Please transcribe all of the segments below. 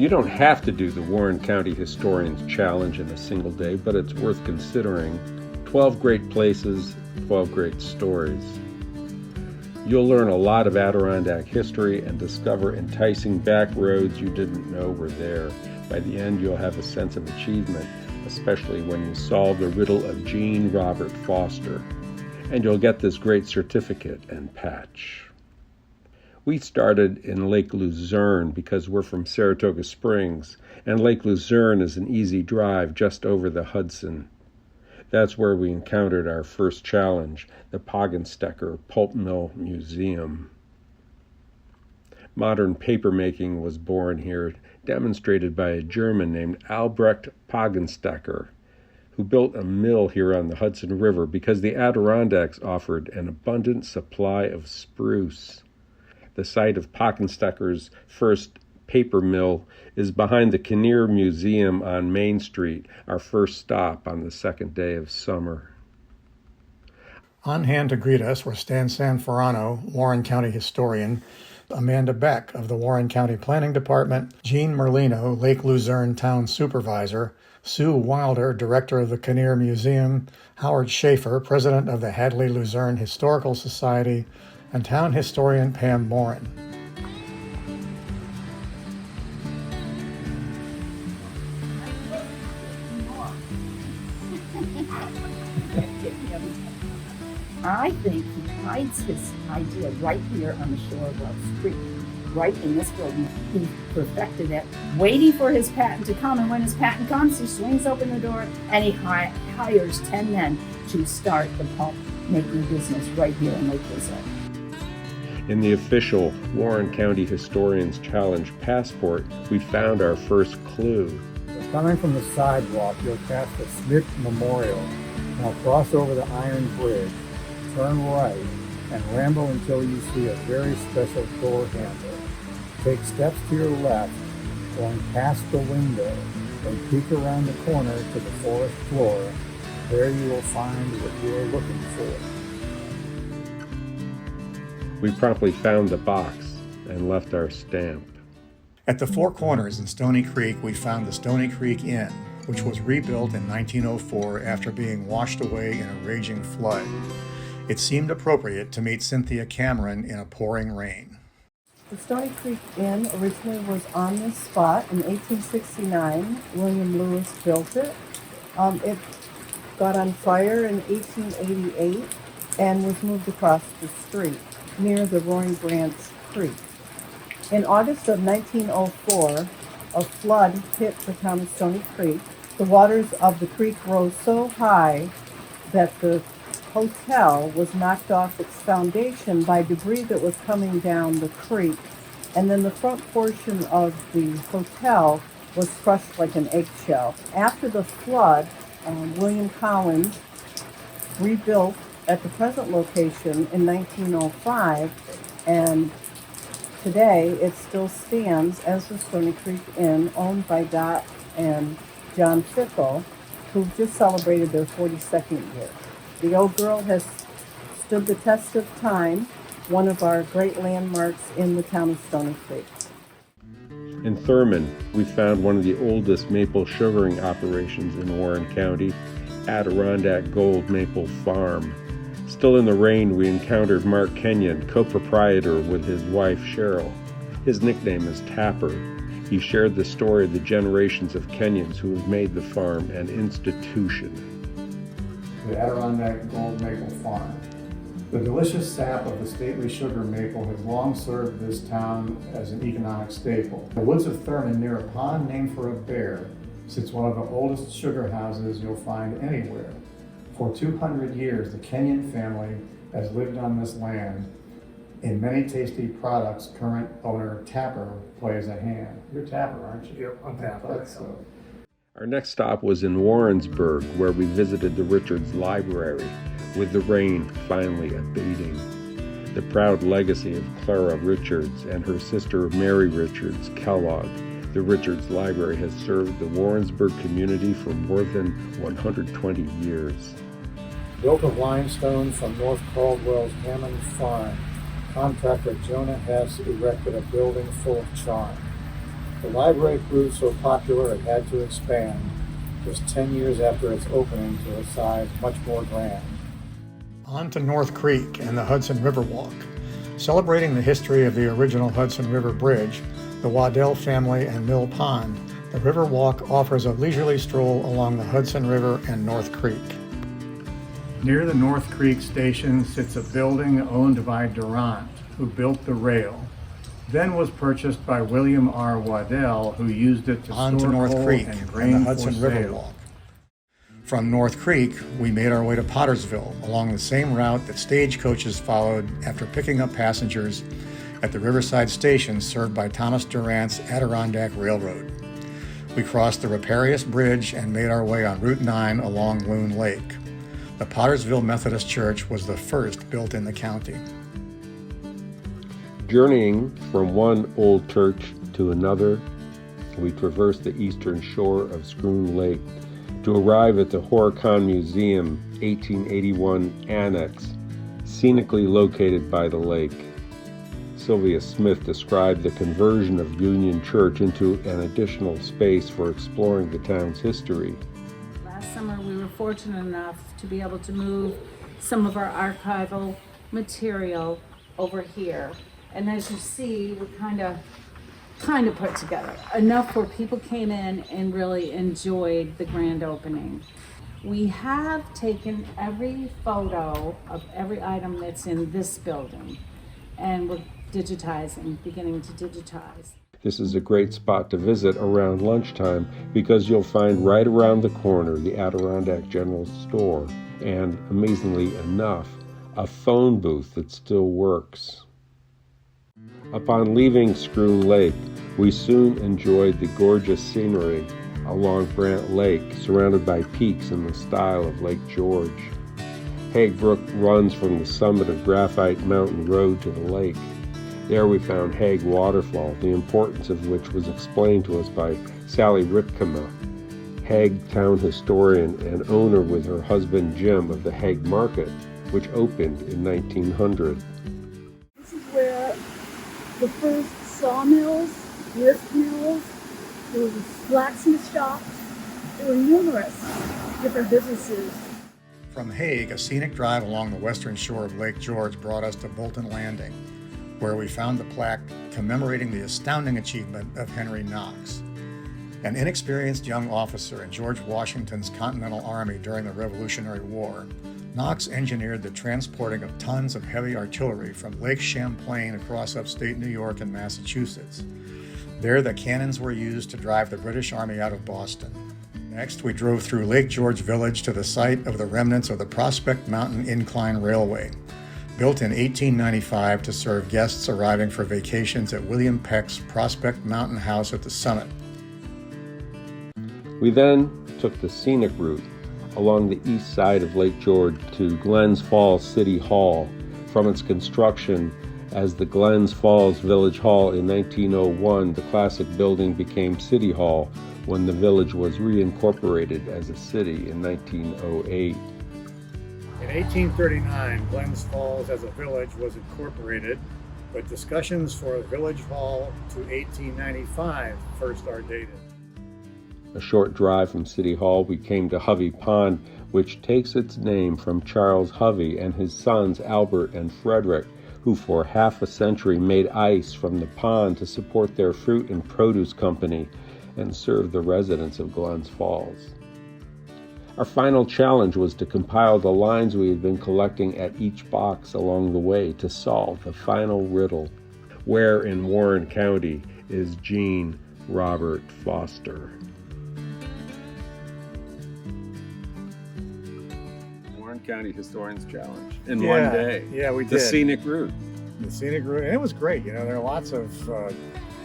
You don't have to do the Warren County Historians Challenge in a single day, but it's worth considering. 12 great places, 12 great stories. You'll learn a lot of Adirondack history and discover enticing back roads you didn't know were there. By the end, you'll have a sense of achievement, especially when you solve the riddle of Jean Robert Foster. And you'll get this great certificate and patch. We started in Lake Luzerne because we're from Saratoga Springs, and Lake Luzerne is an easy drive just over the Hudson. That's where we encountered our first challenge, the Poggenstecker Pulp Mill Museum. Modern papermaking was born here, demonstrated by a German named Albrecht Poggenstecker, who built a mill here on the Hudson River because the Adirondacks offered an abundant supply of spruce. The site of Poggenstecker's first paper mill is behind the Kinnear Museum on Main Street, our first stop on the second day of summer. On hand to greet us were Stan Sanforano, Warren County historian, Amanda Beck of the Warren County Planning Department, Jean Merlino, Lake Luzerne Town Supervisor, Sue Wilder, Director of the Kinnear Museum, Howard Schaefer, President of the Hadley Luzerne Historical Society, and Town Historian Pam Morin. I think he hides his idea right here on the shore of Wells Creek, right in this building. He perfected it, waiting for his patent to come, and when his patent comes, he swings open the door and he hires 10 men to start the pulp making business right here in Lake Luzerne. In the official Warren County Historians Challenge passport, we found our first clue. Coming from the sidewalk, you'll pass the Smith Memorial. Now cross over the Iron Bridge, turn right, and ramble until you see a very special door handle. Take steps to your left, going past the window, then peek around the corner to the forest floor. There you will find what you are looking for. We promptly found the box and left our stamp. At the Four Corners in Stoney Creek, we found the Stoney Creek Inn, which was rebuilt in 1904 after being washed away in a raging flood. It seemed appropriate to meet Cynthia Cameron in a pouring rain. The Stoney Creek Inn originally was on this spot in 1869. William Lewis built it. It got on fire in 1888 and was moved across the street near the Roaring Branch Creek. In August of 1904, a flood hit the town of Stoney Creek. The waters of the creek rose so high that the hotel was knocked off its foundation by debris that was coming down the creek, and then the front portion of the hotel was crushed like an eggshell. After the flood, William Collins rebuilt at the present location in 1905, and today it still stands as the Stoney Creek Inn, owned by Dot and John Fickle, who just celebrated their 42nd year. The old girl has stood the test of time, one of our great landmarks in the town of Stoney Creek. In Thurman, we found one of the oldest maple sugaring operations in Warren County, Adirondack Gold Maple Farm. Still in the rain, we encountered Mark Kenyon, co-proprietor with his wife Cheryl. His nickname is Tapper. He shared the story of the generations of Kenyons who have made the farm an institution. The Adirondack Gold Maple Farm. The delicious sap of the stately sugar maple has long served this town as an economic staple. The woods of Thurman, near a pond named for a bear, sits one of the oldest sugar houses you'll find anywhere. For 200 years, the Kenyon family has lived on this land. In many tasty products, current owner Tapper plays a hand. You're Tapper, aren't you? Yep, I'm Tapper. That's so. Our next stop was in Warrensburg, where we visited the Richards Library, with the rain finally abating. The proud legacy of Clara Richards and her sister Mary Richards Kellogg. The Richards Library has served the Warrensburg community for more than 120 years. Built of limestone from North Caldwell's Hammond Farm, contractor Jonah Hess erected a building full of charm. The library proved so popular it had to expand just 10 years after its opening to a size much more grand. On to North Creek and the Hudson River Walk. Celebrating the history of the original Hudson River Bridge, the Waddell family and Mill Pond, the River Walk offers a leisurely stroll along the Hudson River and North Creek. Near the North Creek station sits a building owned by Durant, who built the rail, then was purchased by William R. Waddell, who used it to On to store North coal Creek and and grain the for Hudson River sale. Walk. From North Creek, we made our way to Pottersville along the same route that stagecoaches followed after picking up passengers at the Riverside Station served by Thomas Durant's Adirondack Railroad. We crossed the Riparius Bridge and made our way on Route 9 along Loon Lake. The Pottersville Methodist Church was the first built in the county. Journeying from one old church to another, we traversed the eastern shore of Schroon Lake to arrive at the Horicon Museum 1881 Annex, scenically located by the lake. Sylvia Smith described the conversion of Union Church into an additional space for exploring the town's history. Last summer we were fortunate enough to be able to move some of our archival material over here. And as you see, we kind of put together enough where people came in and really enjoyed the grand opening. We have taken every photo of every item that's in this building, and we're beginning to digitize. This is a great spot to visit around lunchtime because you'll find right around the corner the Adirondack General Store and, amazingly enough, a phone booth that still works. Upon leaving Schroon Lake, we soon enjoyed the gorgeous scenery along Brant Lake, surrounded by peaks in the style of Lake George. Hague Brook runs from the summit of Graphite Mountain Road to the lake. There we found Hague Waterfall, the importance of which was explained to us by Sally Ripkema, Hague town historian and owner with her husband Jim of the Hague Market, which opened in 1900. This is where the first sawmills, grist mills, there was blacksmith shops, there were numerous different businesses. From Hague, a scenic drive along the western shore of Lake George brought us to Bolton Landing, where we found the plaque commemorating the astounding achievement of Henry Knox. An inexperienced young officer in George Washington's Continental Army during the Revolutionary War, Knox engineered the transporting of tons of heavy artillery from Lake Champlain across upstate New York and Massachusetts. There, the cannons were used to drive the British Army out of Boston. Next, we drove through Lake George Village to the site of the remnants of the Prospect Mountain Incline Railway, built in 1895 to serve guests arriving for vacations at William Peck's Prospect Mountain House at the summit. We then took the scenic route along the east side of Lake George to Glens Falls City Hall. From its construction as the Glens Falls Village Hall in 1901, the classic building became City Hall when the village was reincorporated as a city in 1908. In 1839, Glens Falls as a village was incorporated, but discussions for a village hall to 1895 first are dated. A short drive from City Hall, we came to Hovey Pond, which takes its name from Charles Hovey and his sons Albert and Frederick, who for half a century made ice from the pond to support their fruit and produce company and serve the residents of Glens Falls. Our final challenge was to compile the lines we had been collecting at each box along the way to solve the final riddle. Where in Warren County is Jean Robert Foster? Warren County Historians Challenge in one day. Yeah, we did. The scenic route. The scenic route, and it was great. You know, there are lots of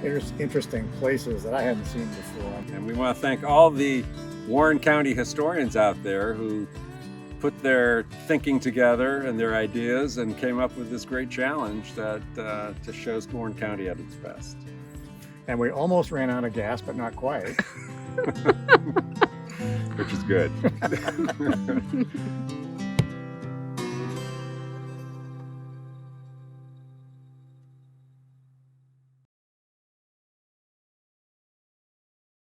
interesting places that I hadn't seen before. And we want to thank all the Warren County historians out there who put their thinking together and their ideas and came up with this great challenge that just shows Warren County at its best. And we almost ran out of gas, but not quite. Which is good.